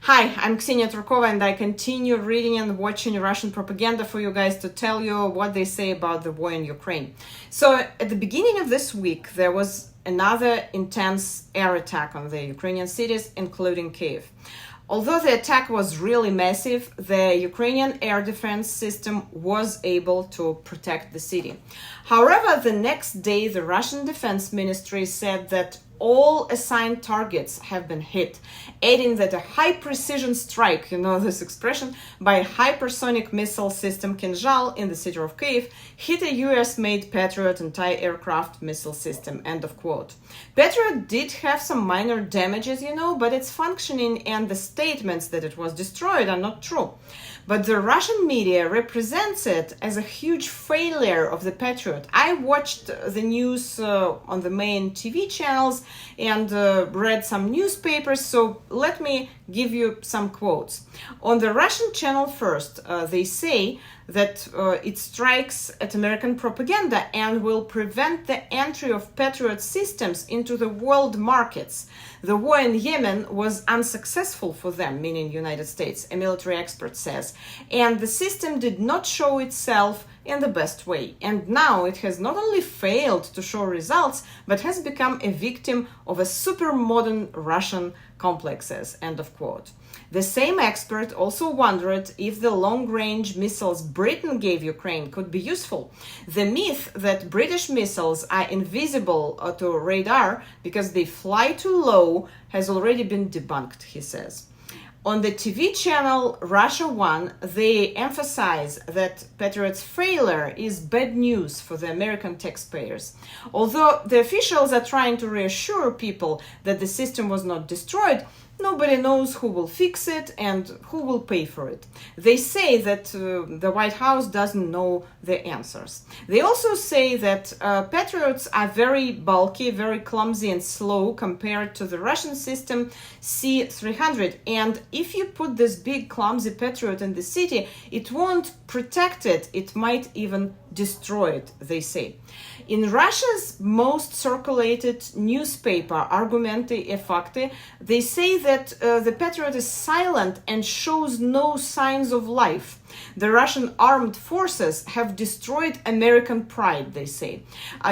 Hi, I'm Ksenia Turkova, and I continue reading and watching Russian propaganda for you guys to tell you what they say about the war in Ukraine. So at the beginning of this week, there was another intense air attack on the Ukrainian cities, including Kyiv. Although the attack was really massive, the Ukrainian air defense system was able to protect the city. However, the next day, the Russian Defense Ministry said that all assigned targets have been hit, adding that a high-precision strike, you know this expression, by a hypersonic missile system Kinzhal in the city of Kyiv hit a US-made Patriot anti-aircraft missile system, end of quote. Patriot did have some minor damages, but it's functioning, and the statements that it was destroyed are not true. But the Russian media represents it as a huge failure of the Patriot. I watched the news on the main TV channels and read some newspapers, so let me give you some quotes. On the Russian channel first, they say that it strikes at American propaganda and will prevent the entry of Patriot systems into the world markets. The war in Yemen was unsuccessful for them, meaning United States, a military expert says, and the system did not show itself in the best way. And now it has not only failed to show results, but has become a victim of a super modern Russian complexes, end of quote. The same expert also wondered if the long-range missiles Britain gave Ukraine could be useful. The myth that British missiles are invisible to radar because they fly too low has already been debunked, he says. On the TV channel Russia 1, they emphasize that Patriot's failure is bad news for the American taxpayers. Although the officials are trying to reassure people that the system was not destroyed, nobody knows who will fix it and who will pay for it. They say that the White House doesn't know the answers. They also say that Patriots are very bulky, very clumsy and slow compared to the Russian system C-300. And if you put this big clumsy Patriot in the city, it won't protect it. It might even destroy it, they say. In Russia's most circulated newspaper, Argumenty e Fakty, they say that the Patriot is silent and shows no signs of life. The Russian armed forces have destroyed American pride, they say.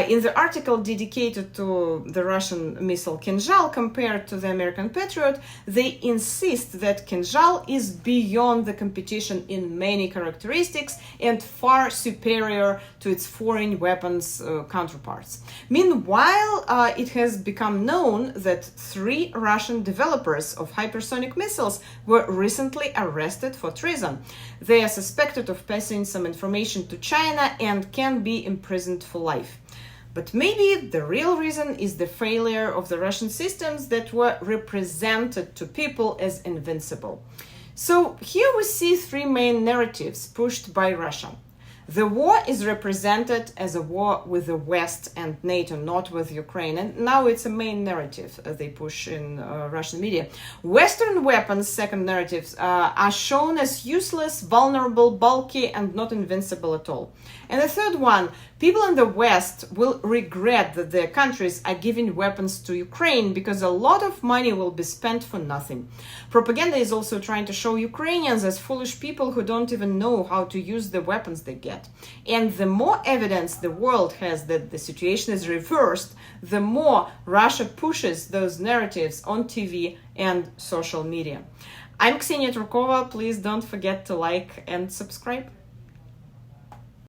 In the article dedicated to the Russian missile Kinzhal compared to the American Patriot, they insist that Kinzhal is beyond the competition in many characteristics and far superior to its foreign weapons counterparts. Meanwhile, it has become known that 3 Russian developers of hypersonic missiles were recently arrested for treason. They are suspected of passing some information to China and can be imprisoned for life. But maybe the real reason is the failure of the Russian systems that were represented to people as invincible. So here we see 3 main narratives pushed by Russia. The war is represented as a war with the West and NATO, not with Ukraine. And now it's a main narrative they push in Russian media. Western weapons, second narratives, are shown as useless, vulnerable, bulky, and not invincible at all. And the third one, people in the West will regret that their countries are giving weapons to Ukraine because a lot of money will be spent for nothing. Propaganda is also trying to show Ukrainians as foolish people who don't even know how to use the weapons they get. And the more evidence the world has that the situation is reversed, the more Russia pushes those narratives on TV and social media. I'm Ksenia Turkova. Please don't forget to like and subscribe.